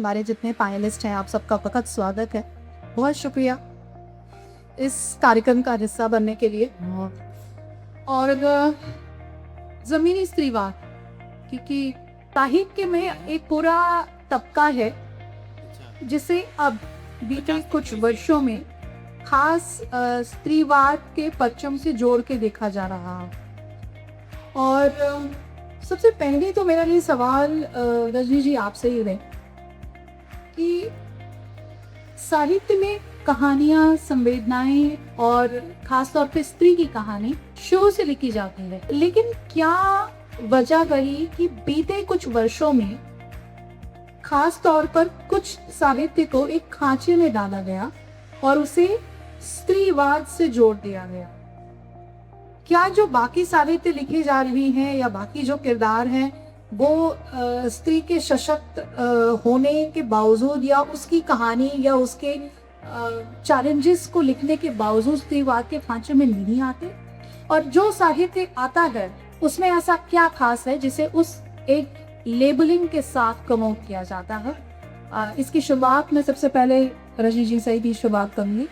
हमारे जितने पैनलिस्ट हैं, आप सबका बहुत स्वागत है। बहुत शुक्रिया इस कार्यक्रम का हिस्सा बनने के लिए। और ज़मीनी स्त्रीवाद, क्योंकि साहित्य में एक पूरा तबका है जिसे अब बीते कुछ वर्षों में खास स्त्रीवाद के परचम से जोड़ के देखा जा रहा है। और सबसे पहले तो मेरा ये सवाल रजनी जी आपसे ही है कि साहित्य में कहानियाँ, संवेदनाएं और खासतौर पे स्त्री की कहानी शुरू से लिखी जाती है, लेकिन क्या वजह रही कि बीते कुछ वर्षों में खास तौर पर कुछ साहित्य को एक खांचे में डाला गया और उसे स्त्रीवाद से जोड़ दिया गया? क्या जो बाकी साहित्य लिखी जा रही हैं या बाकी जो किरदार हैं वो स्त्री के सशक्त होने के बावजूद या उसकी कहानी या उसके चैलेंजेस को लिखने के बावजूद स्त्रीवाद के खांचे में नहीं आते? और जो साहित्य आता है उसमें ऐसा क्या खास है जिसे उस एक लेबलिंग के साथ प्रमोट किया जाता है? इसकी शुरुआत में सबसे पहले रजनी जी से ही शुरुआत करूंगी।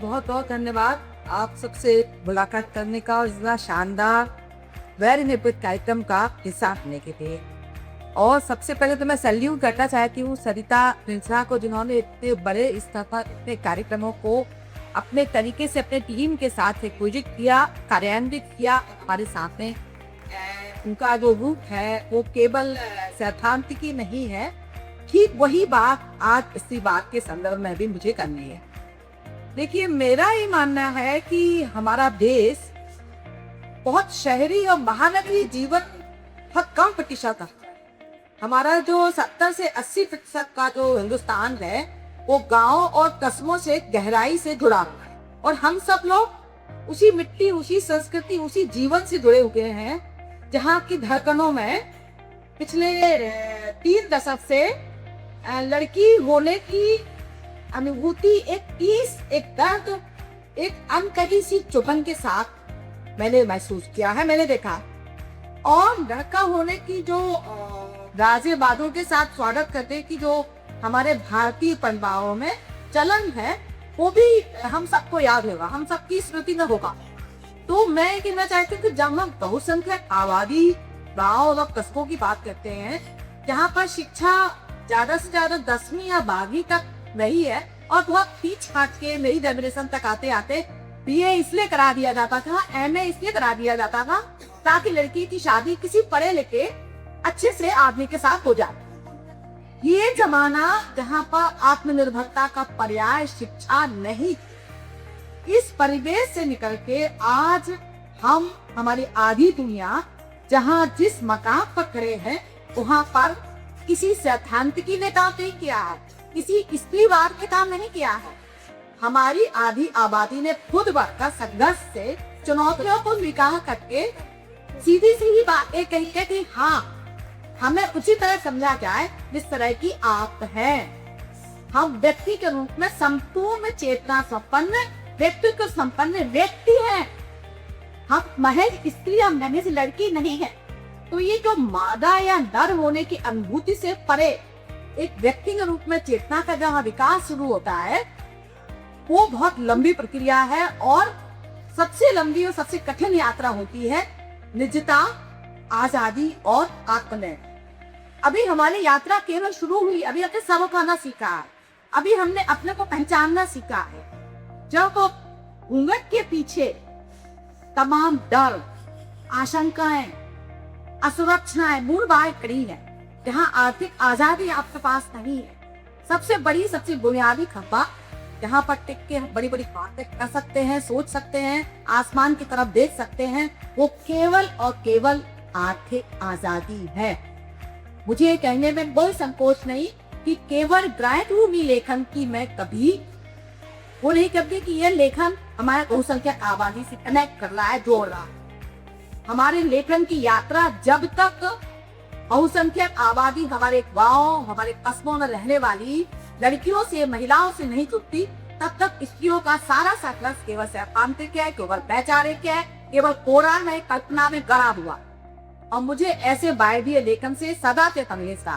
बहुत बहुत धन्यवाद आप सबसे मुलाकात करने का और इतना शानदार वेरी निपुण कार्यक्रम का हिस्सा होने के लिए। और सबसे पहले तो मैं सैल्यूट करना चाहती हूँ सरिता मिश्रा को, जिन्होंने इतने बड़े स्तर पर इतने कार्यक्रमों को अपने तरीके से अपने टीम के साथ आयोजित किया, कार्यान्वित किया हमारे साथ में। उनका जो रूप है वो केवल सैद्धांतिकी नहीं है, ठीक वही बात आज इसी बात के संदर्भ में भी मुझे करनी है। देखिए, मेरा ये मानना है कि हमारा देश बहुत शहरी और महानगरी जीवन बहुत कम प्रतिशत है। हमारा जो 70 से 80% का जो हिंदुस्तान है वो गांव और कस्बों से गहराई से जुड़ा हुआ है और हम सब लोग उसी मिट्टी, उसी संस्कृति, उसी जीवन से जुड़े हुए हैं, जहाँ की धड़कनों में पिछले 3 दशक से लड़की होने की अनुभूति एक दर्द, एक अनकही सी चुभन के साथ मैंने महसूस किया है, मैंने देखा। और लड़का होने की जो राजे बादों के साथ स्वागत करने की जो हमारे भारतीय परंपराओं में चलन है वो भी हम सबको याद होगा, हम सबकी स्मृति में होगा। तो मैं कहना चाहती हूँ कि जब हम बहुसंख्यक आबादी गाँव और कस्बों की बात करते हैं, जहाँ पर शिक्षा ज्यादा से ज्यादा 10वीं या 12वीं तक नहीं है और बहुत पीछ काट के नई जनरेशन तक आते आते बीए इसलिए करा दिया जाता था, एमए इसलिए करा दिया जाता था ताकि लड़की की शादी किसी पढ़े लिखे अच्छे से आदमी के साथ हो जाए। ये जमाना जहाँ पर आत्मनिर्भरता का पर्याय शिक्षा नहीं, इस परिवेश से निकल के आज हम हमारी आधी दुनिया जहाँ जिस मकाम पर खड़े हैं वहाँ पर किसी सैद्धांतिकी ने काम नहीं किया है, किसी स्त्रीवाद ने काम नहीं किया है। हमारी आधी आबादी ने खुद बढ़कर संघर्ष से चुनौतियों को स्वीकार करके सीधी सीधी बातें कही के कि हाँ, हमें उसी तरह समझा जाए जिस तरह की आप हैं। हम व्यक्ति के रूप में संपूर्ण चेतना संपन्न, व्यक्तित्व संपन्न व्यक्ति हैं। हम महज स्त्री या महज लड़की नहीं है। तो ये जो मादा या नर होने की अनुभूति से परे एक व्यक्ति के रूप में चेतना का जहाँ विकास शुरू होता है वो बहुत लंबी प्रक्रिया है और सबसे लंबी और सबसे कठिन यात्रा होती है निजता, आजादी और आत्मनिर्भर। अभी हमारी यात्रा केवल शुरू हुई, अभी हमने सब खाना सीखा है, अभी हमने अपने को पहचानना सीखा है। जब घूंघट के पीछे तमाम डर, आशंकाएं, असुरक्षाएं मूल बाहर खड़ी है, जहाँ आर्थिक आजादी आपके पास नहीं है, सबसे बड़ी सबसे बुनियादी खंबा जहाँ पर टिक के बड़ी बड़ी बातें कर सकते हैं, सोच सकते हैं, आसमान की तरफ देख सकते हैं, वो केवल और केवल आर्थिक आजादी है। मुझे कहने में कोई संकोच नहीं कि केवल ग्राह्यभूमि लेखन की मैं कभी वो नहीं करती कि ये लेखन हमारे बहुसंख्यक आबादी से कनेक्ट कर रहा है, जोड़ रहा है। हमारे लेखन की यात्रा जब तक बहुसंख्यक आबादी हमारे गाँव, हमारे कस्बों में रहने वाली लड़कियों से, महिलाओं से नहीं जुड़ती, तब तक स्त्रियों का सारा संघर्ष केवल सैद्धांतिक है, केवल वैचारिक है, केवल पुराण में, कल्पना में गड़ा हुआ। और मुझे ऐसे वायवीय लेखन से सदा से तमीज था।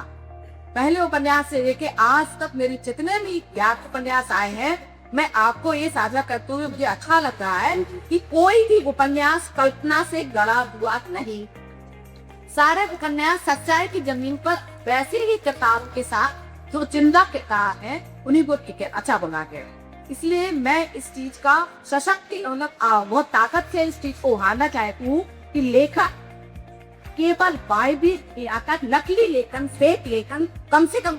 पहले उपन्यास से लेके आज तक मेरे जितने भी ज्ञात उपन्यास आए हैं, मैं आपको ये साझा करते हुए मुझे अच्छा लग रहा है कि कोई भी उपन्यास कल्पना से गढ़ा हुआ नहीं। सारे उपन्यास सच्चाई की जमीन पर वैसे ही किरदारों के साथ जो जिंदा किरदार है उन्हीं को अच्छा बना के, इसलिए मैं इस चीज का सशक्त बहुत ताकत से इस चीज को उहारना चाहती हूँ कि लेखक केवल वायवीय नकली लेखन, फेक लेखन कम से कम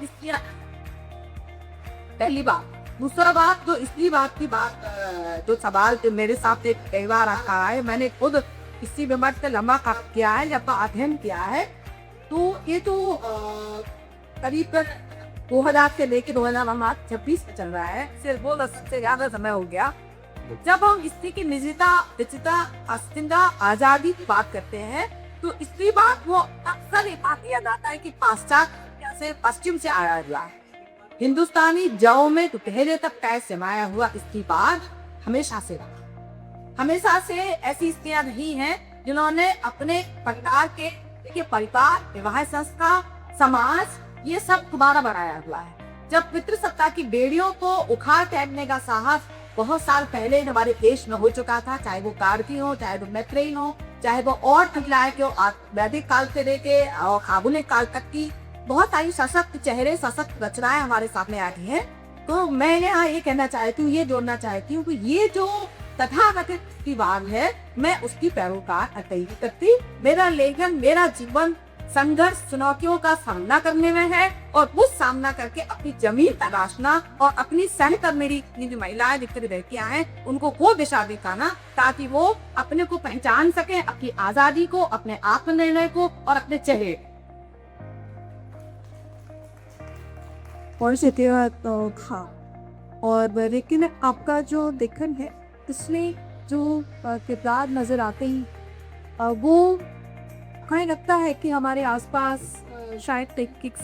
पहली बात। दूसरा बात, जो स्त्रीवाद की बात, जो सवाल जो मेरे सामने कई बार रखा है, मैंने खुद इसी विमर्श से लंबा किया है, जब अध्ययन किया है, तो ये तो करीब 2000 से लेकर 2026 में चल रहा है। सिर्फ 2 दशक से ज्यादा समय हो गया। जब हम स्त्री की निजता, अस्तित्व, आजादी की बात करते हैं, तो स्त्रीवाद वो अक्सर ये बात किया जाता है कि पाश्चात्य से, पश्चिम से आया हुआ है। हिंदुस्तानी जड़ों में तो पहले तक तय समाया हुआ स्त्रीवाद हमेशा से रहा। हमेशा से ऐसी स्त्रियां नहीं हैं जिन्होंने अपने परिवार के परिवार, विवाह संस्था, समाज, ये सब दोबारा बनाया हुआ है। जब पितृसत्ता की बेड़ियों को उखाड़ फेंकने का साहस बहुत साल पहले हमारे देश में हो चुका था, चाहे वो कारगी हो, चाहे वो मैत्रेयी हो, चाहे वो और महिलाएं के वैदिक काल से लेके और आधुनिक काल तक की बहुत सारी सशक्त चेहरे, सशक्त रचनाएं हमारे सामने आई हैं। तो मैं यहाँ ये कहना चाहती हूँ, ये जोड़ना चाहती हूँ कि ये जो तथाकथित स्त्रीवाद है, मैं उसकी पैरोकार नहीं करती। मेरा लेखन, मेरा जीवन संघर्ष, चुनौतियों का सामना करने में है, और उस सामना करके अपनी जमीन तलाशना और अपनी सहकर मेरी जो महिलाएं, जितनी लड़कियां हैं, उनको वो दिशा दिखाना ताकि वो अपने को पहचान सके, अपनी आजादी को, अपने आत्मनिर्णय को और अपने चेहरे और लेकिन आपका जो लेखन है, इसमें जो किरदार नजर आते हैं, वो हमें लगता है कि हमारे आसपास शायद टेक्निक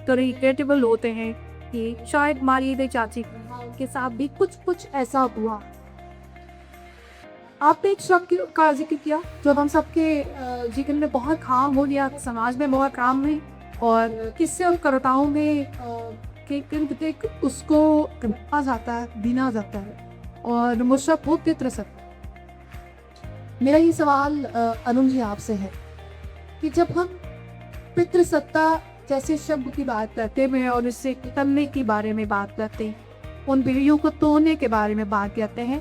तो रिलेटेबल होते हैं कि शायद हमारी दे चाची के साथ भी कुछ ऐसा हुआ। आपने एक शब्द का जिक्र किया जो हम सबके जीवन में बहुत खाम हो गया, समाज में बहुत काम है, और किससे और कविताओं में उसको कहा जाता है, बीना जाता है, और मुझसे बहुत पितृसत्ता। मेरा ये सवाल अनुज जी आपसे है कि जब हम पितृसत्ता जैसे शब्द की बात करते हैं और इससे तलने के बारे में बात करते हैं, उन पीढ़ियों को तोड़ने के बारे में बात करते हैं,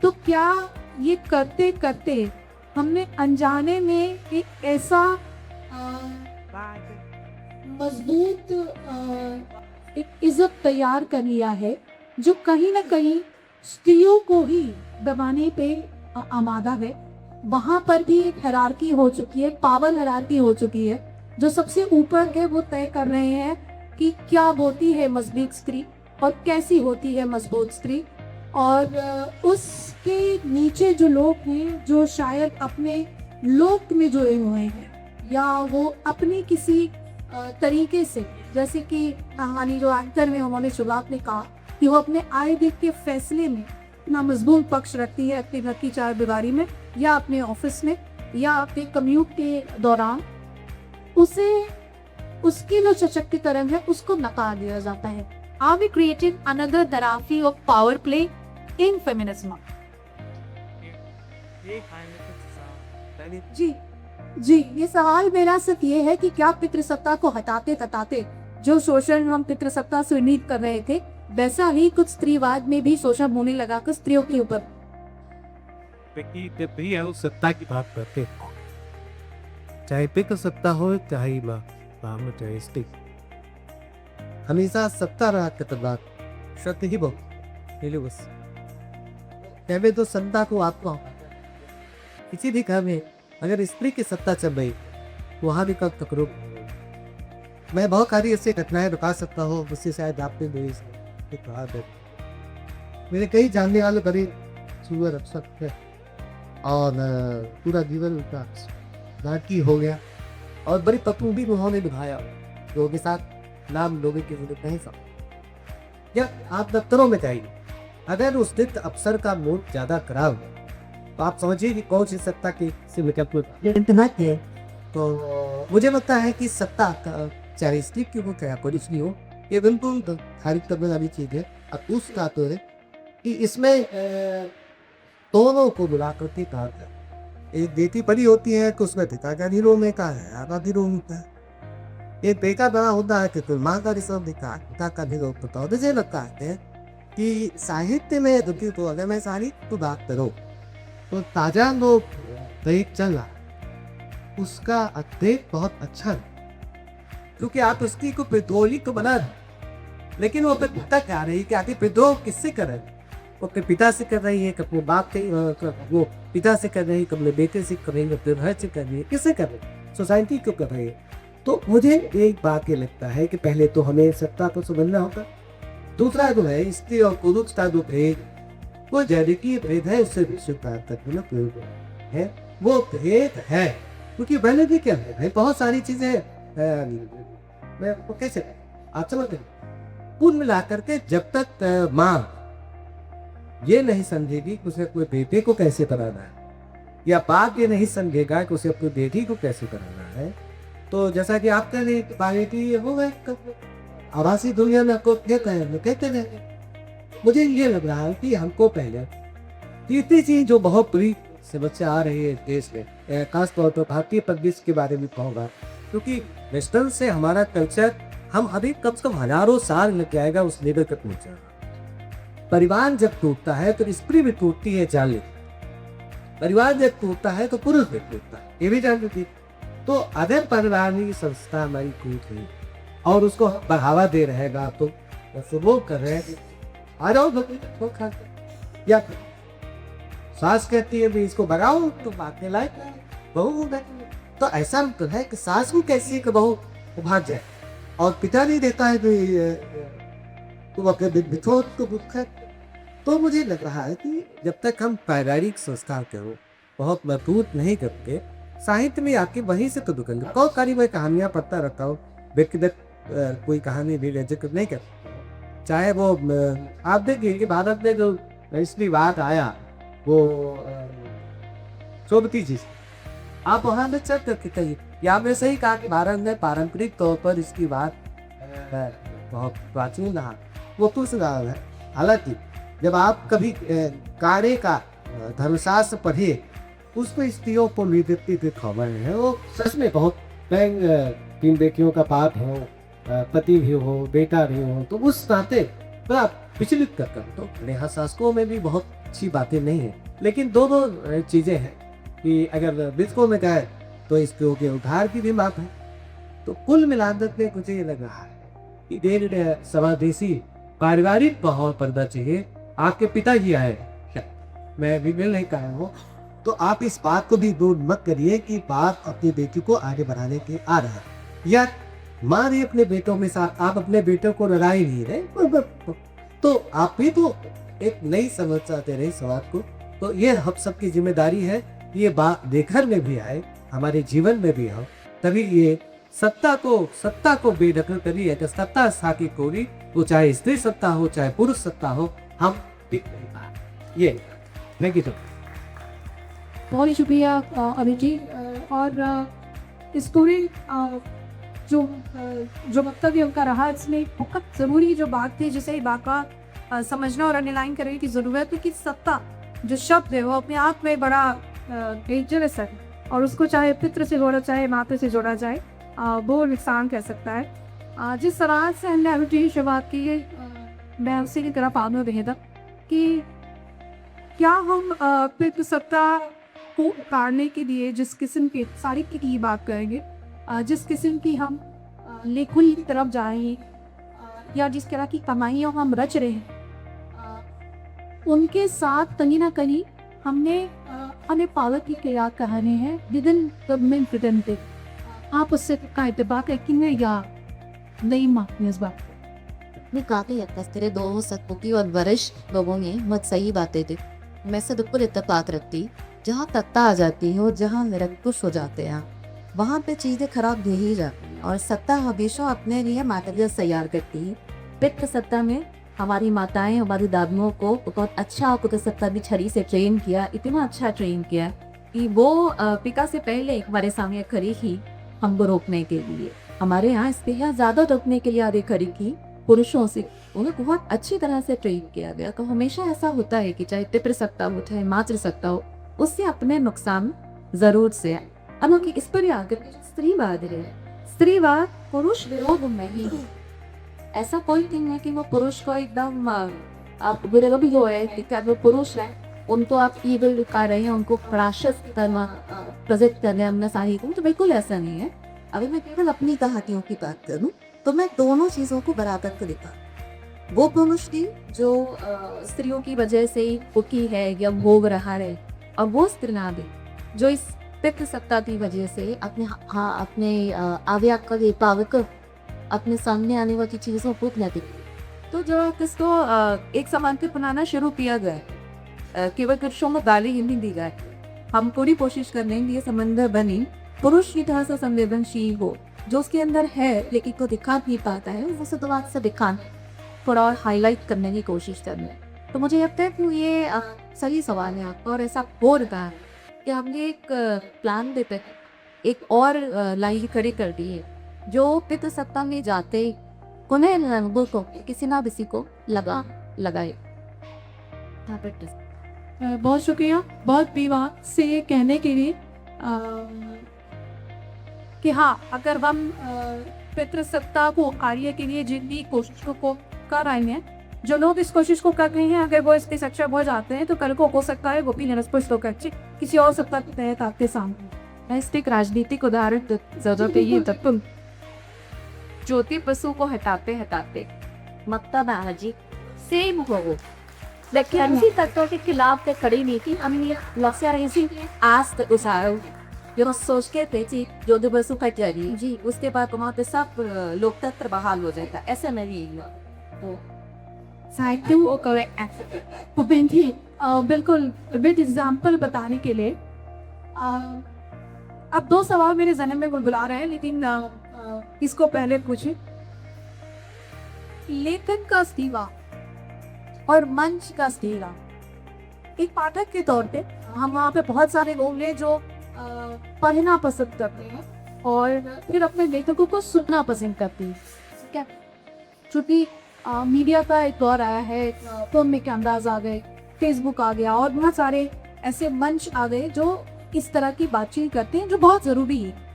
तो क्या ये करते करते हमने अनजाने में एक ऐसा मजबूत एक इज्जत तैयार कर लिया है जो कहीं ना कहीं स्त्रियों को ही दबाने पे आमादा है? वहां पर भी एक हायरार्की हो चुकी है, पावर हायरार्की हो चुकी है। जो सबसे ऊपर है वो तय कर रहे हैं कि क्या होती है मजबूत स्त्री और कैसी होती है मजबूत स्त्री, और उसके नीचे जो लोग हैं जो शायद अपने लोक में जुड़े हुए हैं, या वो अपने किसी तरीके से, जैसे कि कहानी जो एक्टर में उन्होंने शुरुआत में कहा कि वो अपने आए दिन के फैसले में अपना मजबूत पक्ष रखती है, अपने घर की चार दीवारी में या अपने ऑफिस में या अपने कम्यूट के दौरान, उसे उसकी जो सशक्तिकरण है उसको नकार दिया जाता है। Are we creating another therapy of power play in feminism? जी, ये सवाल मेरा सिर्फ ये है कि क्या पितृसत्ता को हटाते तटाते जो शोषण हम पितृसत्ता से उम्मीद कर रहे थे, वैसा ही कुछ स्त्रीवाद में भी शोषण होने लगा कर स्त्रियों के ऊपर? जब भी हम सत्ता की बात करते हैं, चाहे पितृसत्ता हो चाहे माँ चाहे स्त्री, हमेशा सत्ता रहा खतरनाक शब्द ही बहुत बस कहवे तो सत्ता को आत्मा। किसी भी घर में अगर स्त्री की सत्ता चल रही वहां भी कब तक रुक। मैं बहुत सारी ऐसी घटनाएं रुका सकता हूँ, उससे शायद आपने मेरे कई जानने वाले बड़े सुअर अफसर है और पूरा जीवन उनका नाटकी हो गया और बड़ी पप्पू भी उन्होंने निभाया लोगों के साथ, नाम लोगों की जरूरत नहीं सब। जब आप दफ्तरों में जाइए, अगर उस दिन अफसर का मूड ज्यादा खराब है तो आप समझिए कि कौन सी सत्ता की इंटरनेट है तो मुझे लगता है कि सत्ता का चाहे स्त्रीक की हो चाहे पुरुष की हो, ये बिल्कुल खारिज करने वाली चीज़ है। अब उस तो है कि इसमें दोनों को मिला करके कहा गया। एक बेटी बड़ी होती है तो उसमें पिता का भी रोल होता है, आधा भी रोल होता है। एक बेटा बड़ा होता है तो माँ का भी सब दिखता है, पिता का भी रोल होता है। मुझे लगता है कि साहित्य में दुखी तो अगर मैं सारी तो बात करो तो ताजा लोग देख चल रहा है, उसका अध्ययन बहुत अच्छा है, क्योंकि आप उसकी को विद्रोही को बना दें, लेकिन वो अपने पिता क्या रही कि आगे विद्रोह किससे कर रहे हैं? वो अपने पिता से कर रही है, अपने बाप से, वो पिता से कर रही है, अपने बेटे से कर रही है, अपने भाई से कर रही है, किससे कर रही है? सोसाइटी क्यों कर रही है? तो मुझे एक बात ये लगता है कि पहले तो हमें सत्ता को समझना होगा। दूसरा जो है स्त्री और पुरुष का जो भेद, वो जैविकीय भेद है, उससे भी स्वीकार करना प्रयोग है, वो भेद है, क्योंकि पहले भी क्या है भाई, बहुत सारी चीजें मैं वो कैसे आप समझते हैं, कुल मिलाकर के जब तक माँ ये नहीं समझेगी कि उसे अपने बेटे को कैसे कराना है, या बाप ये नहीं समझेगा कि उसे अपनी बेटी को कैसे कराना है, तो जैसा कि आप कह रहे हैं कि वो आवासीय दुनिया में आपको कहते हैं, मुझे ये लग रहा है कि हमको पहले तीसरी चीज जो बहुत बुरी समस्या आ रही है देश में, खासतौर पर भारतीय परिदृश्य के बारे में कहूँगा, क्योंकि वेस्टर्न से हमारा कल्चर, हम अभी कम से कम हजारों साल लग जाएगा उस लेवल तक पहुंचा। परिवार जब टूटता है तो स्त्री भी टूटती है, जान ली। परिवार जब टूटता है तो पुरुष भी टूटता है, ये भी जान लीजिए। तो अगर परिवार की संस्था हमारी टूट गई और उसको बढ़ावा दे रहेगा तो वो कर रहे हैं आ जाओ तो खा, या सास कहती है भी इसको बढ़ाओ तो बांटने लायक बहू, तो ऐसा मतलब है कि सास को कैसी कि बहू भाग जाए, और पिता नहीं देता है तो अपने बिछोड़ को दुख है। तो मुझे लग रहा है कि जब तक हम पारिवारिक संस्कार करो बहुत मजबूत नहीं करते, साहित्य में आके वहीं से तो दुखेंगे। कौन कारी मैं कहानियां पढ़ता रहता हूँ, व्यक्तिगत कोई कहानी भी जिक्र नहीं कर, चाहे वो आप देखिए कि भारत में जो स्त्रीवाद आया वो सोबती जी, आप वहां में चेक करके कहिए, यहाँ पे सही कहा कि भारत में पारंपरिक तौर पर इसकी बात बहुत प्राचीन रहा, वो कुछ रहा है। हालांकि जब आप कभी कार्य का धर्मशास्त्र पढ़िए, उसमें स्त्रियों को निवृत्ति खबर है, वो सच में बहुत तीन बेटियों का बाप हो, पति भी हो, बेटा भी हो, तो उस नाते बड़ा विचलित करता हूँ। तो नेहा शासकों में भी बहुत अच्छी बातें नहीं है, लेकिन दो चीजें हैं कि अगर बिस्को में कहे तो स्त्रियों के उद्धार की भी बात है। तो कुल मिलाकर के मुझे ये लग रहा है कि देर समादेशी पारिवारिक माहौल बनना चाहिए। आपके पिताजी आए, मैं भी मिल नहीं कहा हूँ, तो आप इस बात को भी दूर मत करिए कि बाप अपनी बेटी को आगे बढ़ाने के आ रहा है, या माँ ने अपने बेटों में साथ, आप अपने बेटों को लड़ा ही नहीं रहे, तो आप भी तो एक नई समझ चाहते रहे समाज को। तो ये हम सबकी जिम्मेदारी है, ये बात देखने में भी आए, हमारे जीवन में भी हो, तभी ये सत्ता को बेदखल करिए कि सत्ता साकी कोरी, वो चाहे स्त्री सत्ता हो चाहे पुरुष सत्ता हो, हम टिक नहीं पाए। ये नेगेटिव। बहुत ही शुक्रिया अमित जी। और इस पूरे जो वक्तव्य उनका रहा, इसमें बहुत ज़रूरी जो बात थी, जिसे बात का समझना और अंडरलाइन करने की ज़रूरत है कि सत्ता जो शब्द है वो अपने आप में बड़ा डेंजरस है, और उसको चाहे पितृ से जोड़ा चाहे माता से जोड़ा जाए, वो नुकसान कर सकता है। जिस तरह से हमने अमित जी की शुरुआत की है, मैं उसी की तरफ आना बेहतर कि क्या हम पितृ सत्ता को उतारने के लिए जिस किस्म के साहित्य की बात करेंगे, जिस किस्म की हम लेखन की तरफ जाएंगे, या जिस तरह की कमाइयाँ हम रच रहे हैं, उनके साथ कहीं ना कहीं हमने हमें पालक की क्या कहानी है विदिन गवर्नमेंट प्रेजेंटेड, आप उससे का इत्तेफाक रखेंगे या नहीं मानते इस बात? मैं काफ़ी हद तक तेरे दो सतपुती और वरिष्ठ लोगों ने मत सही बातें थी, मैं से बिल्कुल इत्तेफाक रखती। जहाँ सत्ता आ जाती है और जहाँ निरंकुश हो जाते हैं, वहाँ पे चीज़ें खराब दे ही जाती हैं, और सत्ता हमेशा अपने लिए मटेरियल तैयार करती है। पितृ सत्ता में हमारी माताएं, हमारी दादियों को बहुत अच्छा पितृ सत्ता भी छड़ी से ट्रेन किया, इतना अच्छा ट्रेन किया कि वो पिका से पहले हमारे सामने खड़ी ही हमको रोकने के लिए। हमारे यहाँ स्त्रियाँ ज़्यादा रोकने के लिए आगे खड़ी की पुरुषों से, उन्हें बहुत अच्छी तरह से ट्रेन किया गया। तो हमेशा ऐसा होता है कि चाहे पितृसत्ता हो चाहे मातृसत्ता हो, उससे अपने नुकसान जरूर से है। अब इस पर ही आगे स्त्रीवाद है, स्त्रीवाद पुरुष विरोध में ही है। ऐसा कोई नहीं है कि वो पुरुष को एकदम आप विरोध भी हो है कि क्या वो पुरुष है उनको आप ईविल दिखा रहे हैं, उनको राक्षस की तरह प्रेजेंट कर रहे हैं अपना साही को, तो बिल्कुल ऐसा नहीं है। अभी मैं केवल अपनी कहानियों की बात करूं तो मैं दोनों चीजों को बराबर कर देखा। वो पुरुष की जो स्त्रियों की वजह से दुखी है या भोग रहा है, और वो स्त्रियां भी जो इस पितृसत्ता की वजह से अपने आव्याक का पावक अपने सामने आने वाली चीजों को नहीं। तो जब इसको एक समानता बनाना शुरू किया गया, केवल पुरुषों में गाली ही नहीं दी गई, हम पूरी कोशिश कर रहे हैं ये संबंध बनी पुरुष की तरह से संवेदनशील हो, जो उसके अंदर है लेकिन को दिखा नहीं पाता है, वो शुरुआत से दिखाने थोड़ा और हाईलाइट करने की कोशिश कर रहे हैं। तो मुझे लगता है कि ये सही सवाल है आपका, और ऐसा हो रहा है कि हमने एक प्लान देते हैं, एक और लाइन खड़ी कर दी है जो पितृसत्ता में जाते उन्हें रंगों को किसी ना किसी को लगाए। बहुत शुक्रिया, बहुत विवाह से कहने के लिए कि हाँ, अगर हम पितृसत्ता को कार्य के लिए जितनी कोशिशों को कर रहे हैं, जो लोग इस कोशिश को कर रहे हैं, अगर वो इसके सक्षम हो जाते हैं तो कल को हो सकता है वो भी निरस्पष्ट होकर किसी और सत्ता के तहत आपके सामने। मैं इस एक राजनीतिक उदाहरण जरूरत है ये तत्व ज्योति बसु को हटाते हटाते ममता बनर्जी सेम हो, लेकिन इसी तत्व के खिलाफ पे खड़ी नहीं थी। हम ये लक्ष्य रही थी आज तक उसारो जो सोच के थे कि ज्योति बसु का जारी जी, उसके बाद वहाँ पे सब लोकतंत्र बहाल हो जाता, ऐसा नहीं हुआ। थैंक यू करेक्ट बिल्कुल विद एग्जाम्पल बताने के लिए। अब दो सवाल मेरे जहन में बुला रहे हैं, लेकिन इसको पहले पूछे। लेखन का इस्तीफा और मंच का इस्तीफा, एक पाठक के तौर पे हम वहाँ पे बहुत सारे लोग हैं जो पढ़ना पसंद करते हैं और फिर अपने लेखकों को सुनना पसंद करते हैं, ठीक है। चूँकि मीडिया का एक दौर आया है, फिल्म में कैमराज आ गए, फेसबुक आ गया और बहुत सारे ऐसे मंच आ गए जो इस तरह की बातचीत करते हैं, जो बहुत ज़रूरी है।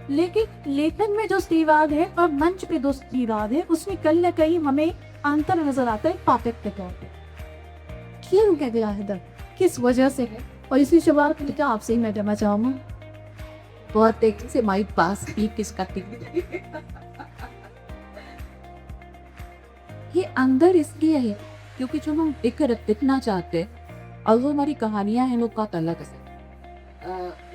लेकिन लेखन में जो स्त्रीवाद है और मंच पे जो स्त्रीवाद है, उसमें कहीं ना कहीं हमें अंतर नजर आता है पाठक के तौर पे। क्यों कह गया है, किस वजह से है? और इसी सवाल के आपसे ही मैं जानना चाहूँगा। बहुत तेजी से माइक पास की किसका ये अंदर इसलिए है क्योंकि जो हम दिखना चाहते हैं और वो हमारी कहानियां हैं, लोग का अलग है।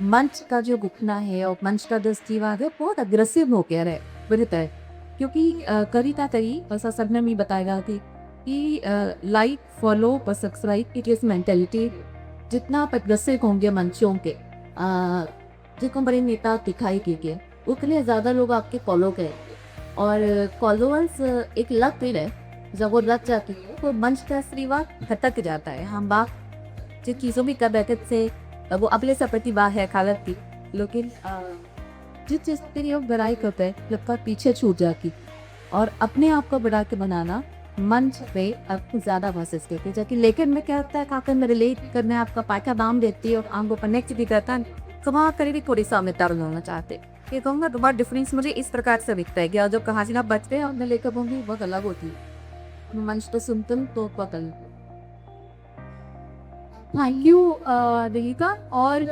मंच का जो घुटना है और मंच का दस्तीवाद है बहुत अग्रेसिव हो गया है बनता है, क्योंकि कविता तरी ऐसा सबने भी बताया थी कि लाइक फॉलो पर सब्सक्राइब की जैसी मेंटेलिटी जितना आप अग्रेसिव होंगे मंचों के जिनको बड़े नेता दिखाई के उतने ज़्यादा लोग आपके फॉलो करेंगे, और फॉलोअर्स एक लत फिर है, जब वो लत जाती है तो मंच का स्त्रीवाद खटक जाता है। हम बात जिन चीज़ों में कर बैठे से वो अपने से प्रतिभा है खालत की, लेकिन जिस चीज़ के लिए बड़ाई करते हैं लगभग पीछे छूट जाती, और अपने आप को बढ़ा के बनाना मंच पे आपको ज़्यादा महसूस करते हैं। जबकि लेकिन मैं क्या होता है काफी में रिलेट करने आपका पाइका दाम देती है और आपको कनेक्ट भी करता है, तो वहाँ करीब थोड़ी सा मितार होना चाहते ये कहूँगा। दोबारा डिफरेंस मुझे इस प्रकार से दिखता है कि जब कहानी ना बचते हैं और मैं लेकर होंगी बहुत अलग होती है, मंच तो सुनते तो बहुत अलग। Thank you Devika. और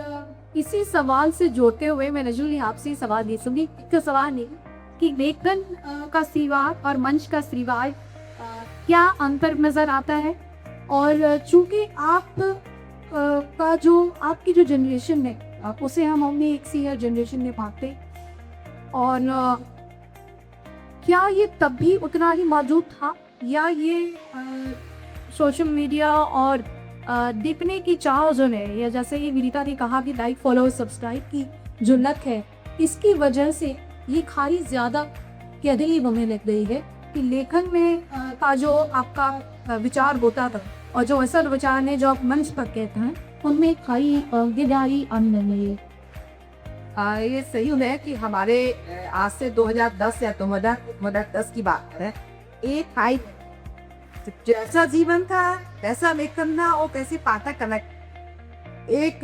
इसी सवाल से जोड़ते हुए मैं नजूल आपसे सवाल दे सकूँगी, एक सवाल नहीं कि लेखन का स्त्रीवाद और मंच का स्त्रीवाद क्या अंतर नज़र आता है। और चूँकि आप का जो आपकी जो जनरेशन है उसे हम अपनी एक सीनियर जनरेशन में भागते, और क्या ये तब भी उतना ही मौजूद था या ये सोशल मीडिया और देखने की चाह जो है, या जैसे ये विनीता ने कहा कि लाइक फॉलो सब्सक्राइब की जो लत है, इसकी वजह से ये खाली ज़्यादा कैदली बने लग गई है कि लेखन में का जो आपका विचार होता था और जो असल विचार ने जो आप मंच पर कहते हैं उनमें कई गहराई आने लगी। ये सही है कि हमारे आज से 2010 या 2010 की बात है, एक हाई जैसा जीवन था वैसा लेखन था और कैसे पाठक कनेक्ट। एक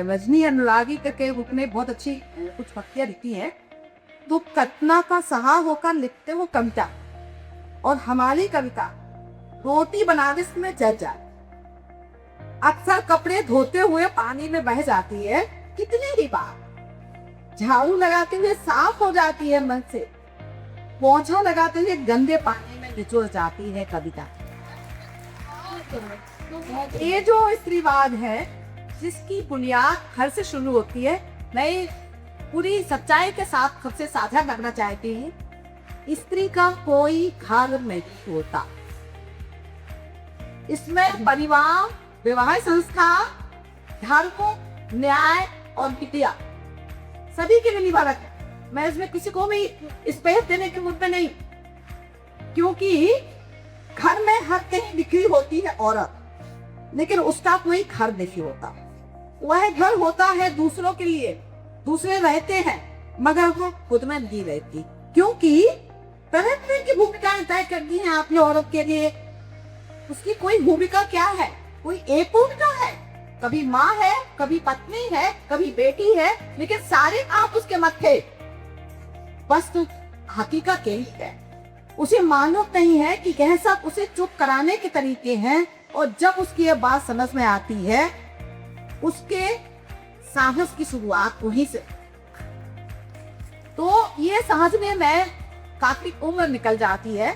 रजनी अनुरागी करके बुक में बहुत अच्छी कुछ पंक्तियां लिखी हैं। तो कतना का सहा होकर लिखते वो कविता, और हमारी कविता रोटी बनाने में जल जाए। अक्सर कपड़े धोते हुए पानी में बह जाती है कितनी ही बार, झाड़ू लगाते हुए साफ हो जाती है मन से, पोंछा लगाते हुए गंदे पानी में निचोड़ जाती है कविता। ये जो स्त्रीवाद है जिसकी बुनियाद घर से शुरू होती है, मैं पूरी सच्चाई के साथ सबसे साझा करना चाहती हूँ। स्त्री का कोई घर नहीं होता, इसमें परिवार, विवाह संस्था, धर्म, न्याय और विद्या सभी के लिए निवारक है। मैं इसमें किसी को भी स्पेस देने के मूड में नहीं, क्योंकि घर में हर कहीं बिखरी होती है औरत, लेकिन उसका कोई घर नहीं होता। वह घर होता है दूसरों के लिए, दूसरे रहते हैं मगर वो खुद में नहीं रहती, क्योंकि तरह की भूमिकाएं तय करती हैं आपने औरत के लिए। उसकी कोई भूमिका क्या है? कोई एक भूमिका है, कभी माँ है, कभी पत्नी है, कभी बेटी है, लेकिन सारे आप उसके मत थे। बस तो हकीकत यही है, उसे मालूम नहीं है कि यह सब उसे चुप कराने के तरीके हैं, और जब उसकी यह बात समझ में आती है उसके साहस की शुरुआत वहीं से। तो ये समझने में काफी उम्र निकल जाती है,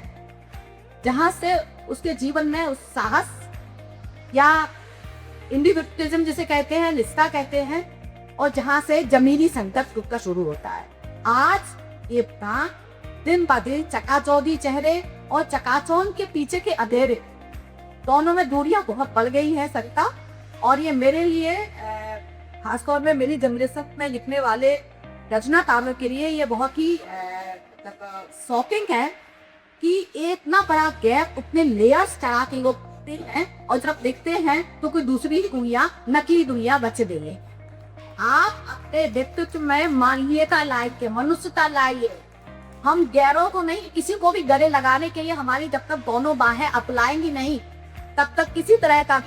जहां से उसके जीवन में उस साहस या इंडिविजुअलिज्म जिसे कहते हैं, निष्ठा कहते हैं, और जहां से जमीनी संकट का शुरू होता है। आज ये दिन ब दिन चकाचौंधी चेहरे और चकाचौंध के पीछे के अंधेरे, दोनों में दूरियां बहुत बढ़ गई है सत्ता। और ये मेरे लिए खासतौर में मेरी जनरेशन में लिखने वाले रचनाकारों के लिए ये बहुत ही शॉकिंग है कि इतना बड़ा गैप उतने लेयर्स चढ़ा के लोग देखते हैं, और जब देखते हैं तो कोई दूसरी ही दुनिया, नकली दुनिया बच देंगे। आप अपने व्यक्तित्व में मानवीयता लाइए, मनुष्यता लाइए। हम गैरों को नहीं, किसी को भी गले लगाने के लिए हमारी जब तक दोनों बाहें अपलाएंगी नहीं, तब तक किसी तरह का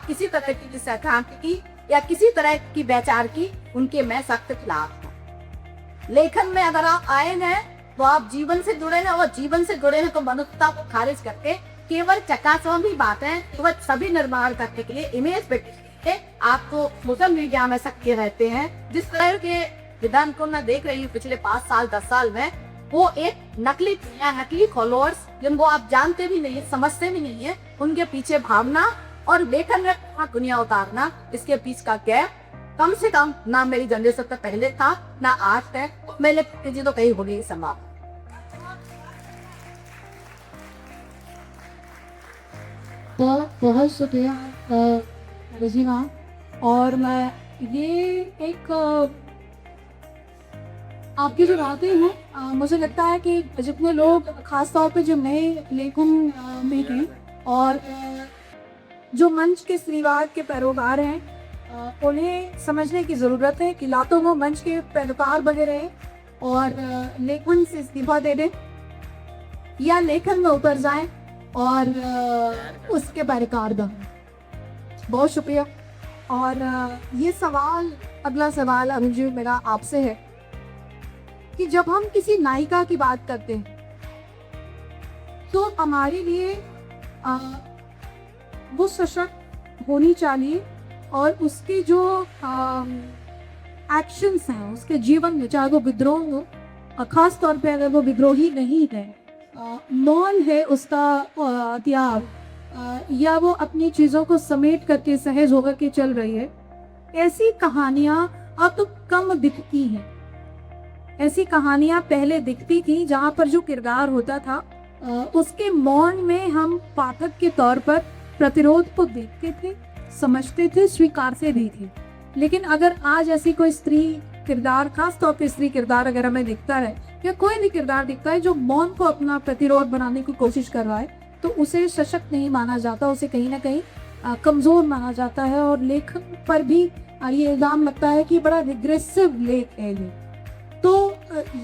किसी तरह की सैद्धांतिकी या किसी तरह की वैचार की उनके में सख्त खिलाफ है। लेखन में अगर आप आए हैं तो आप जीवन से जुड़े हैं, और जीवन से जुड़े हैं तो मनुष्यता को खारिज करके केवल चकाचौंधी बातें तो वह सभी निर्माण करने के लिए इमेज पे आपको सोशल मीडिया में सक्रिय रहते हैं। जिस तरह के विधान को मैं देख रही हूँ पिछले 5 साल 10 साल में, वो एक नकली दुनिया, नकली फॉलोअर्स जिनको आप जानते भी नहीं, समझते भी नहीं है, उनके पीछे भावना और लेखन में दुनिया उतारना, इसके बीच का गैप कम से कम ना मेरी जनरेशन से पहले था ना आज है। मेरे जी तो कहीं होगी संभव। बहुत बहुत शुक्रिया रजीना। और मैं ये एक आपकी जो बातें हैं, मुझे लगता है कि जितने लोग खास तौर पे जो नए लेखन में हैं और जो मंच के स्त्रीवाद के पैरोकार हैं, उन्हें समझने की ज़रूरत है कि ला तो वो मंच के पैरोकार बने रहे और लेखन से इस्तीफा दे दें, या लेखन में उतर जाएं और उसके पैरोकार बने। बहुत शुक्रिया। और ये सवाल, अगला सवाल अनुजी मेरा आपसे है कि जब हम किसी नायिका की बात करते हैं तो हमारे लिए वो सशक्त होनी चाहिए, और उसके जो एक्शंस हैं, उसके जीवन में, चाहे वो विद्रोह हो, खास तौर पे अगर वो विद्रोही नहीं है, मौन है उसका त्याग, या वो अपनी चीज़ों को समेट करके सहज होकर के चल रही है, ऐसी कहानियाँ अब तो कम दिखती हैं। ऐसी कहानियाँ पहले दिखती थी जहाँ पर जो किरदार होता था उसके मौन में हम पाठक के तौर पर प्रतिरोध को देखते थे, समझते थे, स्वीकारते भी थे। लेकिन अगर आज ऐसी कोई स्त्री किरदार, खास तौर पर स्त्री किरदार अगर हमें दिखता है, या कोई भी किरदार दिखता है जो मौन को अपना प्रतिरोध बनाने की कोशिश कर रहा है, तो उसे सशक्त नहीं माना जाता, उसे कहीं ना कहीं कमज़ोर माना जाता है और लेखक पर भी ये इल्ज़ाम लगता है कि बड़ा रिग्रेसिव लेख है ये। तो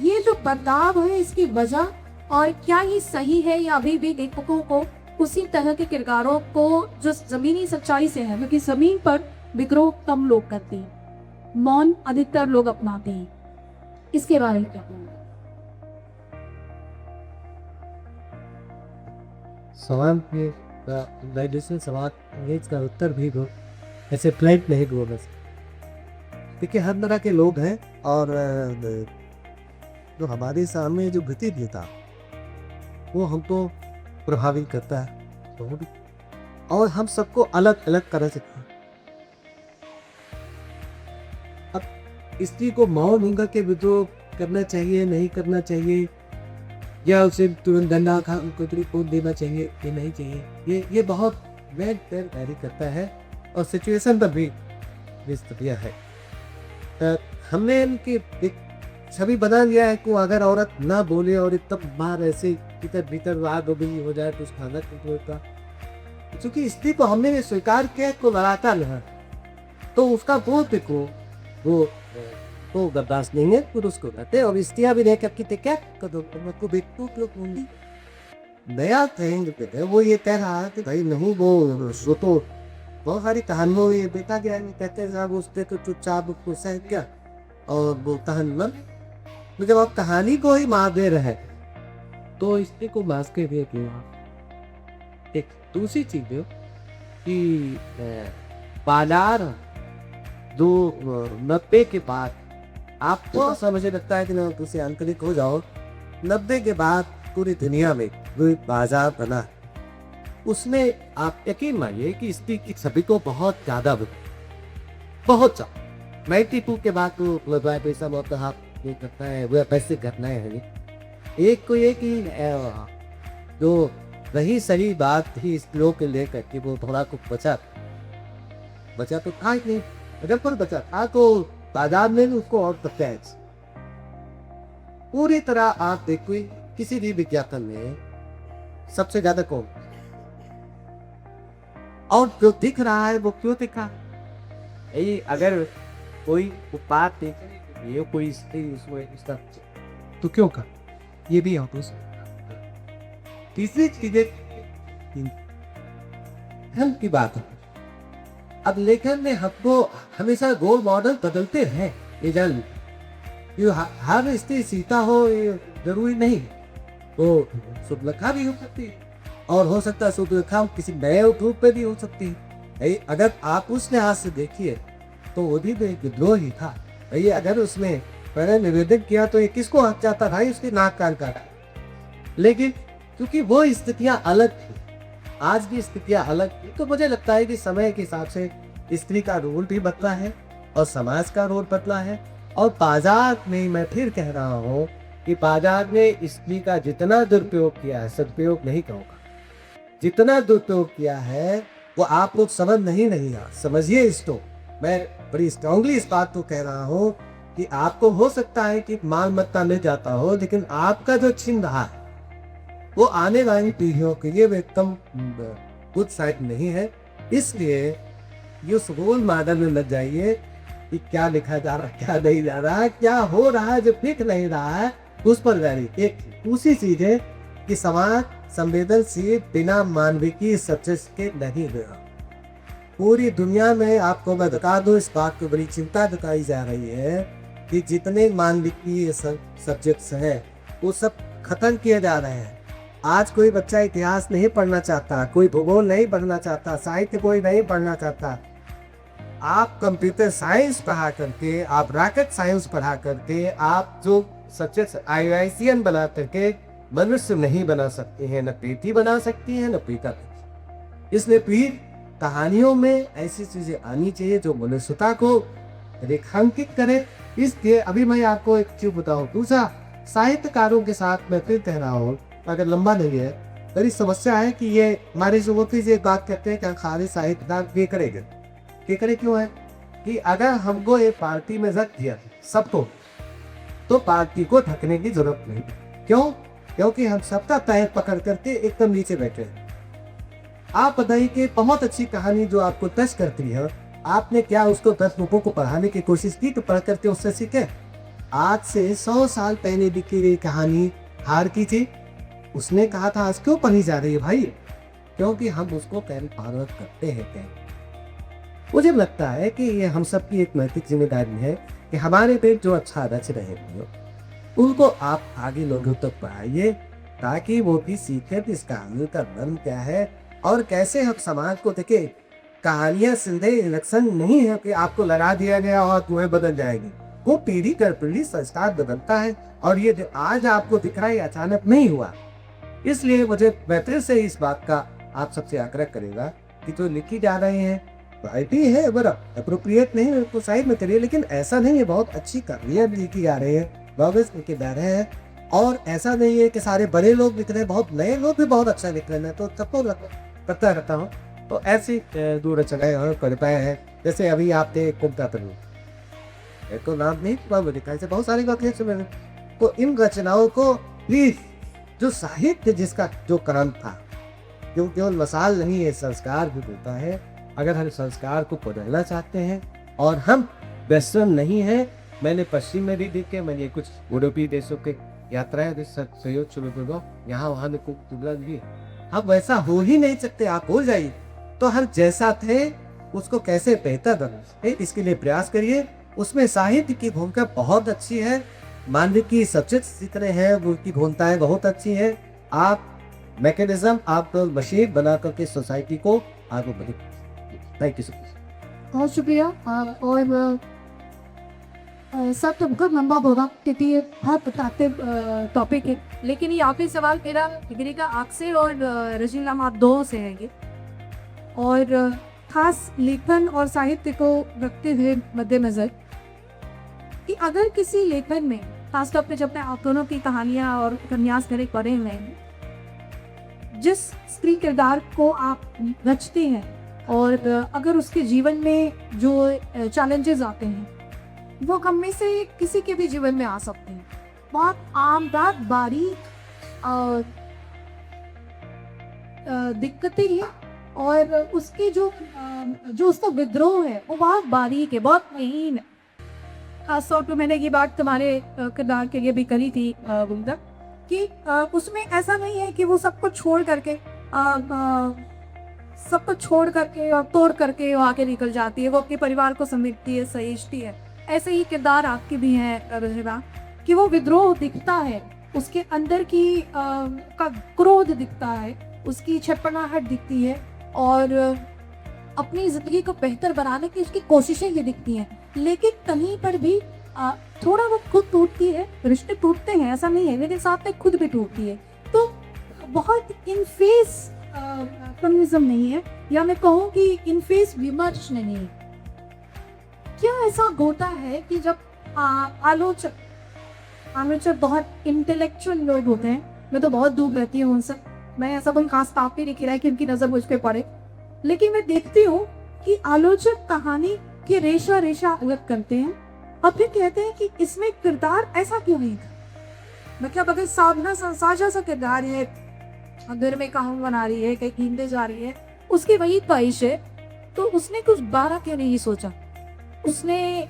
ये जो बदलाव है इसकी वजह और क्या ये सही है या अभी भी लेखकों को उसी तरह के किरदारों को जो ज़मीनी सच्चाई से है, क्योंकि ज़मीन पर विद्रोह कम लोग करते हैं, मौन अधिकतर लोग अपनाते हैं, इसके बारे में क्या कहना है? सवाल के डाइजेशन सवाल ये इसका उत्तर भी दो, ऐसे फ्लाइट नहीं दो बस। देखिए हर तरह के लोग हैं और जो हमारे सामने जो घटित होता वो हमको प्रभावित करता है बहुत, और हम सबको अलग अलग तरह से। अब स्त्री को मौन होकर के विद्रोह करना चाहिए नहीं करना चाहिए, या उसे तुरंत दंडा खा उनको रिपोर्ट देना चाहिए कि नहीं चाहिए, ये बहुत वैरी करता है और सिचुएशन पर भी निष्पत्तियाँ है। हमने इनकी एक छवि बना दिया है कि अगर औरत ना बोले और इतना बार ऐसे भीतर भीतर आग हो जाए तो उसका अलग कंट्रोल का, क्योंकि स्त्री को हमने स्वीकार किया को लड़ाता रहा तो उसका बोल देखो वो तो बर्दाश्त नहीं है, पुरुष को कहते और स्त्रियां भी नहीं करती क्या कदो तुमको बेटू लोग होंगी नया कहेंगे कहते वो ये कह रहा है कि भाई नहीं वो तो बहुत सारी कहानियों ये बेटा क्या कहते साहब उससे तो चुपचाप उसको सह क्या और वो कहानी मतलब जब आप कहानी को ही मार दे रहे तो स्त्री को मार के दे क्यों। एक दूसरी चीज है कि बाजार 90 के बाद आपको समझे लगता है कि ना तुझे आंतरिक हो जाओ, 90 के बाद पूरी दुनिया में वो बाजार बना, उसमें आप यकीन मानिए कि स्त्री की छवि को बहुत ज्यादा बहुत ज्यादा 92 के बाद तो पैसा बहुत आप ये करता है वह पैसे करना है। एक को ये कि जो रही सही बात थी इस लोग के लेकर कि वो थोड़ा कुछ बचा तो था ही नहीं, अगर पर बचा था तो बाजार में उसको और तक पूरी तरह आप देखो किसी भी विज्ञापन में सबसे ज्यादा कौन और जो दिख रहा है वो क्यों दिखा, यही अगर कोई उत्पाद देखे ये कोई इसका तो क्यों का ये भी आप तीसरी चीजें की बात है। अब लेखन में हमको हमेशा गोल मॉडल बदलते हैं, ये जान ये हर स्त्री सीता हो ये जरूरी नहीं, वो सुबलखा भी हो सकती है और हो सकता है सुबलखा किसी नए रूप पे भी हो सकती है। अगर आप उस लिहाज से देखिए तो वो भी विद्रोह ही था। ये अगर उसमें पहले निवेदन किया तो ये किसको हक जाता था, उसकी नाक कान काटा, लेकिन क्योंकि वो स्थितियां अलग थी, आज की स्थितियां अलग थी, तो मुझे लगता है कि समय के हिसाब से स्त्री का रोल भी बदला है और समाज का रोल बदला है। और बाजार में मैं फिर कह रहा हूँ कि बाजार में स्त्री का जितना दुरुपयोग किया है, सदुपयोग नहीं कहूँगा, जितना दुरुपयोग किया है वो आप लोग समझ नहीं समझिए इसको। मैं बड़ी स्ट्रांगली इस बात को कह रहा हूँ कि आपको हो सकता है कि माल मत्ता ले जाता हो, लेकिन आपका जो छिन रहा है वो आने वाली पीढ़ियों के लिए एकदम गुड साइड नहीं है। इसलिए ये रोल मॉडल में लग जाइए कि क्या लिखा जा रहा है, क्या नहीं जा रहा है, क्या हो रहा है, जो दिख नहीं रहा है उस पर जारी। एक दूसरी चीज है कि समाज संवेदनशील बिना मानविकी सब्जेक्ट के नहीं हुआ। पूरी दुनिया में आपको मैं बता दूं, इस बात को बड़ी चिंता जताई जा रही है कि जितने मानविकी सब्जेक्ट्स हैं वो सब खत्म किए जा रहे हैं। आज कोई बच्चा इतिहास नहीं पढ़ना चाहता, कोई भूगोल नहीं पढ़ना चाहता, साहित्य कोई नहीं पढ़ना चाहता। आप कंप्यूटर साइंस पढ़ा करके, आप रॉकेट साइंस पढ़ा करके, आप जो सब्जेक्ट आईआईसीएन बना करके मनुष्य नहीं बना सकते हैं, न बेटी बना सकती है न पिता। इसलिए फिर कहानियों में ऐसी चीजें आनी चाहिए जो मनुष्यता को रेखांकित करे। इसलिए अभी मैं आपको एक चीज बताऊं, दूसरा साहित्यकारों के साथ मैं फिर कह रहा हूँ, अगर लंबा नहीं है, मेरी समस्या है कि ये हमारे युवती से बात करते हैं कि खाली साहित्यकार ये करेंगे, ये करे क्यों है कि अगर हमको एक पार्टी में रख दिया सबको तो पार्टी को ढकने की जरूरत नहीं। क्यों? क्योंकि हम सबका पैर पकड़ करके एकदम नीचे बैठे हैं। आप बताइए कि बहुत अच्छी कहानी जो आपको टच करती है, आपने क्या उसको 10 लोगों को पढ़ाने की कोशिश की तो पढ़ करके उससे सीखे? आज से 100 साल पहले लिखी गई कहानी हार की थी, उसने कहा था आज क्यों पढ़ी जा रही है भाई? क्योंकि हम उसको कैरी फॉरवर्ड करते हैं कहीं। मुझे लगता है कि ये हम सब की एक नैतिक जिम्मेदारी है कि हमारे पेट जो अच्छा रच रहे हैं उनको आप आगे लोगों तक पढ़ाइए, ताकि वो भी सीखे कि इस कहानी का मर्म क्या है और कैसे हम समाज को देखे। कहानियां सीधे इलेक्शन नहीं है कि आपको लगा दिया गया और तुम्हें बदल जाएगी। वो पीढ़ी दर पीढ़ी संस्कार बदलता है, और ये जो आज आपको दिख रहा है अचानक नहीं हुआ। इसलिए मुझे बेहतर से इस बात का आप सबसे आग्रह करेगा कि जो लिखी जा रही है राइटी है, बराबर अप्रोप्रिएट नहीं है तो साइड में करिए, लेकिन ऐसा नहीं है बहुत अच्छी कहानियां भी लिखी जा रही है, नॉवेल्स लिखे जा रहे हैं। और ऐसा नहीं है कि सारे बड़े लोग लिख रहे हैं, बहुत नए लोग भी बहुत अच्छा लिख रहे हैं, तो सबको पता रहता हूँ। तो ऐसी दो रचनाएं और कविताएं हैं, जैसे अभी आपने कुमता तनु तो नाम नहीं लिखा, ऐसे बहुत सारी बातें सुने। तो इन रचनाओं को प्लीज, जो साहित्य जिसका जो काम था, जो केवल मसाल नहीं है, संस्कार भी होता है। अगर हम संस्कार को बदलना चाहते हैं और हम वेस्टर्न नहीं है, मैंने पश्चिम में भी देखे, मैंने कुछ यूरोपीय देशों के यात्राएं सहयोग शुरू करो, यहाँ वहाँ में कुछ तुलना भी, हम वैसा हो ही नहीं सकते। आप हो जाइए, तो हम जैसा थे उसको कैसे बेहतर बने इसके लिए प्रयास करिए। उसमें साहित्य की भूमिका बहुत अच्छी है, मानव की सचेत चित्र है, उनकी भूमिकाएं बहुत अच्छी है। आप मैकेनिज्म, आप मशीन बना करके सोसाइटी को आगे बढ़े। Thank you so much. बहुत शुक्रिया। और सब तुमको लंबा होगा क्योंकि ये बहुत बताते टॉपिक है, लेकिन ये आखिरी सवाल मेरा डिग्री का आपसे और रजीला आप दो से है ये, और खास लेखन और साहित्य को रखते हुए मद्देनजर कि अगर किसी लेखन में खासतौर पे जब मैं आप दोनों की कहानियाँ और उपन्यास मेरे पढ़े हुए हैं, जिस स्त्री किरदार को आप रचते हैं और अगर उसके जीवन में जो चैलेंजेस आते हैं वो हम में से किसी के भी जीवन में आ सकते हैं, बहुत आम बात बारीक दिक्कतें हैं, और उसकी जो उसका विद्रोह है वो बहुत बारीक है, बहुत महीन है। खासतौर पर मैंने ये बात तुम्हारे किरदार के लिए भी करी थी गुंजा, कि उसमें ऐसा नहीं है कि वो सबको छोड़ करके और तोड़ करके वो आगे निकल जाती है, वो अपने परिवार को समेटती है, सहेजती है। ऐसे ही किरदार आपके भी हैं रजनीबा, कि वो विद्रोह दिखता है, उसके अंदर की का क्रोध दिखता है, उसकी छटपटाहट दिखती है, और अपनी जिंदगी को बेहतर बनाने की उसकी कोशिशें ये दिखती हैं। लेकिन कहीं पर भी थोड़ा वो खुद टूटती है, रिश्ते टूटते हैं ऐसा नहीं है, लेकिन साथ में खुद भी टूटती है। तो बहुत इन फेस फेमिनिज्म नहीं है, या मैं कहूँ कि इन फेस विमर्श नहीं है। क्या ऐसा होता है कि जब आलोचक बहुत इंटेलेक्चुअल लोग होते हैं, मैं तो बहुत दूर रहती हूँ उनसे, मैं ऐसा कोई खास ताप नहीं दिख रहा है कि उनकी नजर मुझ पे पड़े, लेकिन मैं देखती हूँ कि आलोचक कहानी की रेशा अलग करते हैं और फिर कहते हैं कि इसमें किरदार ऐसा क्यों नहीं था। मतलब अगर साझा सा किरदार है, घर में कहानी बना रही है, कहीं नींदे जा रही है, उसकी वही ख्वाहिश है, तो उसने कुछ बारह क्यों नहीं सोचा, उसने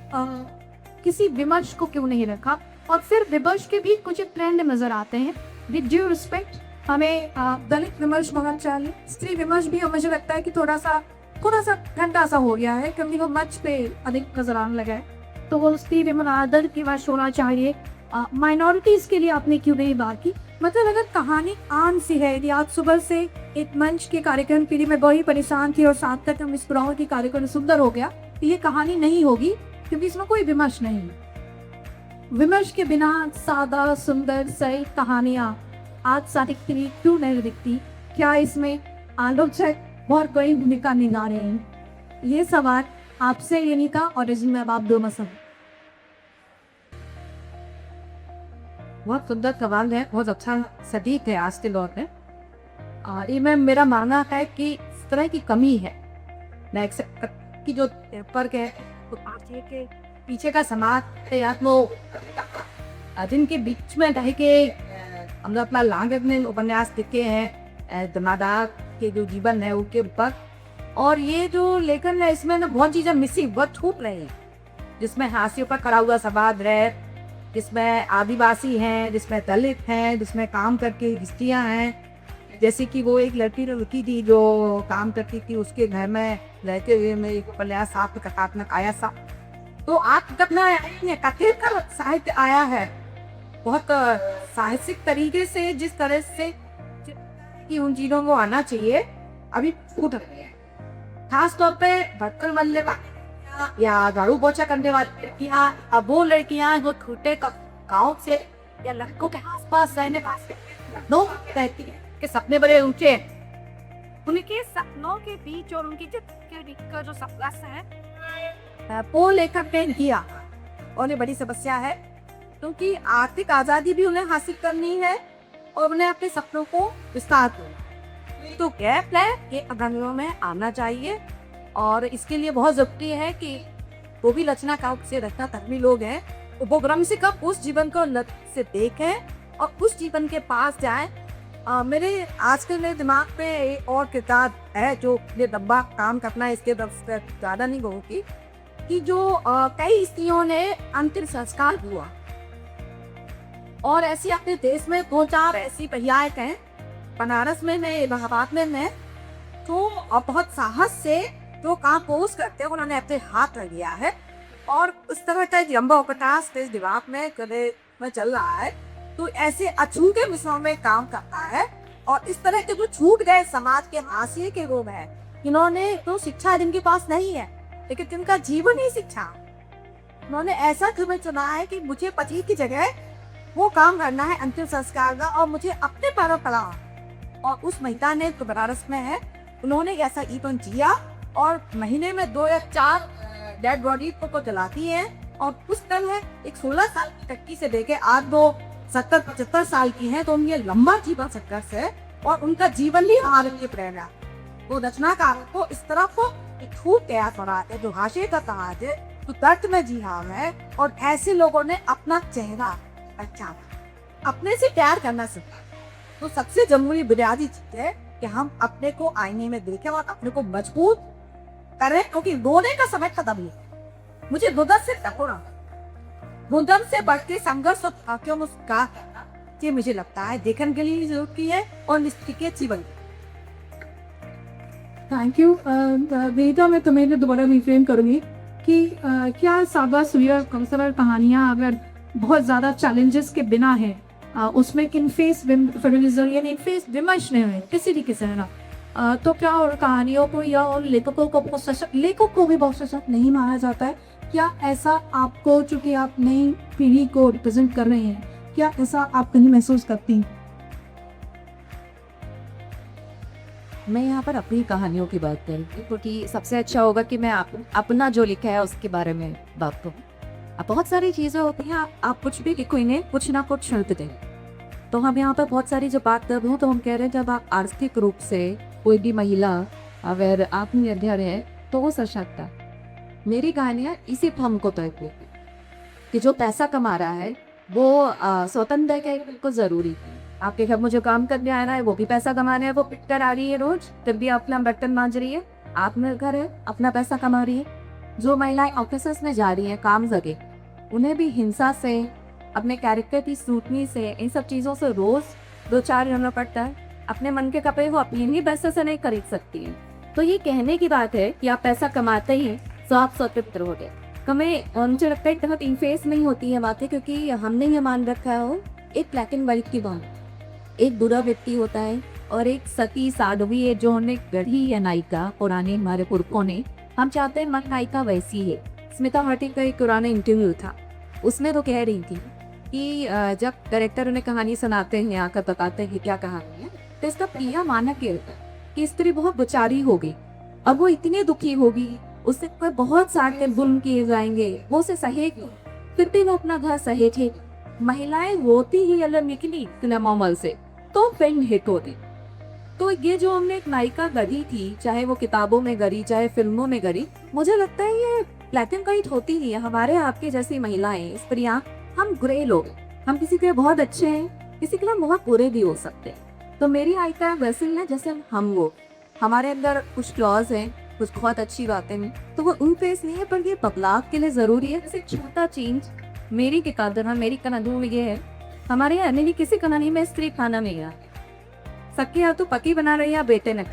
किसी विमर्श को क्यों नहीं रखा। और फिर विमर्श के भी कुछ ट्रेंड नजर आते हैं। विद ड्यू रिस्पेक्ट, हमें दलित विमर्श होना चाहिए, स्त्री विमर्श भी मुझे लगता है कि थोड़ा सा ठंडा सा हो गया है, क्योंकि वो मंच पे अधिक नजर आने लगा है, तो वो स्त्री विमर्श दलित विमर्श होना चाहिए। माइनॉरिटीज के लिए आपने क्यों नहीं बात की। मतलब अगर कहानी आम सी है, यदि आज सुबह से एक मंच के कार्यक्रम के लिए मैं बहुत ही परेशान थी और साथ तक मुस्कुराहट की कार्यक्रम सुंदर हो गया, तो ये कहानी नहीं होगी, क्योंकि इसमें कोई विमर्श नहीं है। विमर्श के बिना सादा सुंदर सही कहानियां आज साहित्य में क्यों नहीं दिखती? क्या इसमें आलोचक बहुत बड़ी भूमिका निभा रहे हैं? ये सवाल आपसे यनिका और रजनी आप दोनों सब। बहुत सुंदर सवाल है, बहुत अच्छा सटीक है आज के दौर में। ये मैं मेरा मानना है कि इस तरह की कमी है, मैं एक्सेप्ट की जो फर्क है, तो आगे के पीछे का समाज या तो जिनके बीच में रह के हमने अपना लांगत में उपन्यास लिखे हैं, धमादार के जो जीवन है उनके ऊपर। और ये जो लेखन है इसमें ना बहुत चीजें मिसिंग, बहुत छूट रही है, जिसमें हाशियों पर खड़ा हुआ समाज है, जिसमें आदिवासी हैं, जिसमें दलित हैं, जिसमें काम करके स्त्रियां हैं। जैसे कि वो एक लड़की थी जो काम करती थी, उसके घर में रहते हुए मैं एक उपन्यास साफ कथात्मक आया था। तो आप कितना कथित का साहित्य आया है, बहुत साहसिक तरीके से, जिस तरह से कि उन चीजों को आना चाहिए अभी छूट रहे हैं। खास तौर पे भटकल बनने वाली या झाड़ू पोछा करने वाली लड़कियां, अब वो लड़कियां जो छोटे गाँव से या लड़कों के आसपास रहने वाले लोग कहती हैं कि सपने बड़े ऊंचे हैं। उनके सपनों के बीच और उनकी का जो सपना है वो लेखक ने किया, और ये बड़ी समस्या है, क्योंकि आर्थिक आजादी भी उन्हें हासिल करनी है और उन्हें अपने सपनों को विस्तार करना। तो गैप है ये अभ्यांगों में आना चाहिए, और इसके लिए बहुत जरूरी है कि वो भी रचनाकार से रचना कर्मी लोग हैं, उपक्रम से कब उस जीवन को लत से देखें और उस जीवन के पास जाएं। मेरे आजकल मेरे दिमाग में एक और किताब है जो ये लंबा काम करना है, इसके ज़्यादा नहीं कहूँगी, कि जो कई स्त्रियों ने अंतिम संस्कार हुआ, और ऐसी अपने देश में 2-4 ऐसी महिलाएं हैं, बनारस में है, इलाहाबाद में है, तो बहुत साहस से जो काम पोस्ट करते हैं उन्होंने अपने हाथ रख लिया है, और उस तरह का लंबा उपन्यास तेज दिमाग में गले में चल रहा है। तो ऐसे अछूते विषयों में काम करता है, और इस तरह के जो छूट गए समाज के हाशिए के लोग हैं, इन्होंने तो शिक्षा जिनके पास नहीं है लेकिन जिनका जीवन ही शिक्षा, उन्होंने ऐसा तुम्हें चुना है कि मुझे पति की जगह वो काम करना है अंतिम संस्कार का, और मुझे अपने पैरों पर आना। और उस महिला ने तो बनारस में है, उन्होंने ऐसा जीवन जिया, और महीने में 2 या 4 डेड बॉडी को जलाती है, और उस तरह एक 16 साल की लड़की से लेके आज वो 70-75 साल की है, तो उनके लंबा जीवन संघर्ष है, और उनका जीवन ही हमारे लिए प्रेरणा। वो रचनाकार को इस तरह को खूब तैयार करा है, जो हाशिए का ताज है, तो दर्द में जी हाँ है, और ऐसे लोगों ने अपना चेहरा पहचाना, अपने से प्यार करना सीखा। तो सबसे जरूरी बुनियादी चीज है कि हम अपने को आईने में देखें और अपने को मजबूत करें, क्योंकि रोने का समय खत्म नहीं। मुझे दुदर से टकोरा, दुदर से बढ़ के संघर्ष और आंखों में सुधार करना, ये मुझे लगता है देखने के लिए जरूरी है, और निश्चित के जीवन। थैंक यू वेदा। मैं तुम्हें दोबारा रिफ्रेम करूंगी कि क्या साबा सुरिया कौसर कहानियाँ अगर बहुत ज़्यादा चैलेंजेस के बिना है, उसमें इन फेस फेमिनिज्म यानी इन फेस विमर्श नहीं हुए किसी तरीके से, है ना, तो क्या और कहानियों को या उन लेखकों को बहुत सशक्त, लेखक को भी बहुत सशक्त नहीं माना जाता है? क्या ऐसा आपको, चूंकि आप नई पीढ़ी को रिप्रेजेंट कर रहे हैं, क्या ऐसा आप कहीं महसूस करती हैं? मैं यहाँ पर अपनी कहानियों की बात करूँगी, क्योंकि सबसे अच्छा होगा कि मैं अपना जो लिखा है उसके बारे में बात करूँ। अब बहुत सारी चीज़ें होती हैं, आप कुछ भी लिखो, इन्हें कुछ ना कुछ शर्त दें। तो हम यहाँ पर बहुत सारी जो बात कर रहे हो, तो हम कह रहे हैं जब आप आर्थिक रूप से कोई भी महिला अगर आत्मनिर्भर है तो वो सशक्त है। मेरी कहानियाँ इसी फर्म को तय करती कि जो पैसा कमा रहा है वो स्वतंत्र है, बिल्कुल ज़रूरी है। आपके घर मुझे काम करने आ रहा है, वो भी पैसा कमा रहा है, वो पिक्चर आ रही है रोज, तब भी अपना बर्तन मांज रही है, आत्मनिर्भर है, अपना पैसा कमा रही है। जो महिलाएं ऑफिस में जा रही हैं काम जगह, उन्हें भी हिंसा से, अपने कैरेक्टर की सूटनी से, इन सब चीज़ों से रोज 2-4 रहना पड़ता है। अपने मन के कपड़े वो अपने ही पैसे से नहीं खरीद सकती हैं। तो ये कहने की बात है कि आप पैसा कमाते ही हैं तो आप स्वतंत्र हो गए। हमें मुझे लगता है बहुत इनफेस नहीं होती है बातें, क्योंकि हमने ये मान रखा हो एक ब्लैक एंड व्हाइट की बात, एक बुरा व्यक्ति होता है और एक सती साध्वी है जो हमने गढ़ी या नायिका पुराने हमारे पुरखों ने, हम चाहते हैं मन नायिका वैसी है। स्मिता भाटी का एक पुराना इंटरव्यू था, उसमें तो कह रही थी कि जब डायरेक्टर उन्हें कहानी सुनाते हैं, आकर बताते हैं क्या कहानी है, तो इसका प्रिया मानक ये होता है कि स्त्री बहुत बेचारी होगी, अब वो इतनी दुखी होगी, उससे कोई बहुत सारे जुल्म किए जाएंगे, वो उसे सहेगी, फिर भी वो अपना घर सहेजे। महिलाएं रोती ही अलग निकली सिनेमा से तो फिल्म हिट होती। तो ये जो हमने एक नायिका गढ़ी थी, चाहे वो किताबों में गढ़ी चाहे फिल्मों में गढ़ी, मुझे लगता है ये ब्लैक एंड व्हाइट होती ही है। हमारे आपके जैसी महिलाएं, स्त्रियां, हम ग्रे लोग, हम किसी के बहुत अच्छे हैं, किसी के लिए बहुत बुरे भी हो सकते हैं। तो मेरी नायिका वैसे ही है जैसे हम वो हमारे अंदर कुछ फ्लॉज हैं, कुछ बहुत अच्छी बातें हैं, तो वो उन फेस नहीं है, पर ये बदलाव के लिए ज़रूरी है। जैसे छोटा चेंज मेरी के कादर मेरी कनाडों में ये है, हमारे यहाँ नहीं किसी कनानी में स्त्री खाना नहीं है, सबके यहाँ तो पति बना रही है बेटे ने।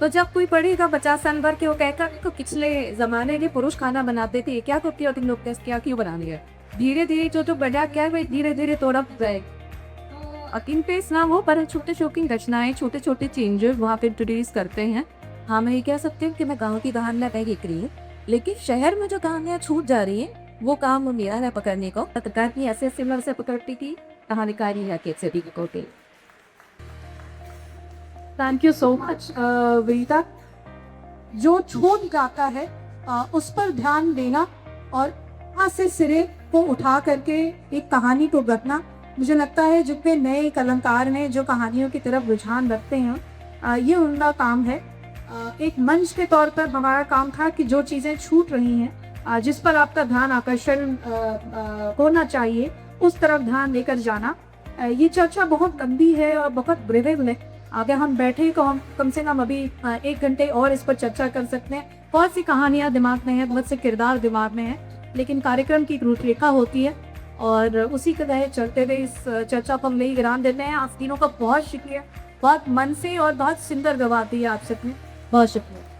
तो जब कोई पढ़ेगा 50 साल भर के वो कहकर तो पिछले ज़माने में पुरुष खाना बनाते थे, क्या करती हो तुम लोग, टेस्ट क्या क्यों बना लिया। धीरे धीरे जो बड़ा क्या है धीरे धीरे थोड़ा गए, तो अकिन पेस ना हो, पर छोटे शौकीन रचनाएं, छोटे छोटे चेंजेस वहाँ पे इंट्रोड्यूस करते हैं। हाँ, मैं ये कह सकती हूँ कि मैं गाँव की कहानियाँ नहीं लिख रही हूँ, लेकिन शहर में जो कहानियाँ छूट जा रही हैं वो काम मेरा है पकड़ने को। पत्रकार की ऐसे सिमर से पकड़ती थी, कहानीकारी है कि से को के। Thank you so much Vinita. जो छोट गाता है उस पर ध्यान देना और वहाँ से सिरे को उठा करके एक कहानी को रखना, मुझे लगता है जितने नए कलाकार ने जो कहानियों की तरफ रुझान रखते हैं ये उनका काम है। एक मंच के तौर पर हमारा काम था कि जो चीज़ें छूट रही हैं जिस पर आपका ध्यान आकर्षण होना चाहिए उस तरफ ध्यान लेकर जाना। ये चर्चा बहुत लंबी है और बहुत ब्रीविल है, अगर हम बैठे तो हम कम से कम अभी 1 घंटे और इस पर चर्चा कर सकते हैं। बहुत सी कहानियाँ दिमाग में हैं, बहुत से किरदार दिमाग में हैं, लेकिन कार्यक्रम की रूपरेखा होती है और उसी के तहत चलते हुए इस चर्चा को हम नहीं विराम देते हैं। आप तीनों का बहुत शुक्रिया, बहुत मन से और बहुत सुंदर गवाती है आप सबने, बहुत शुक्रिया।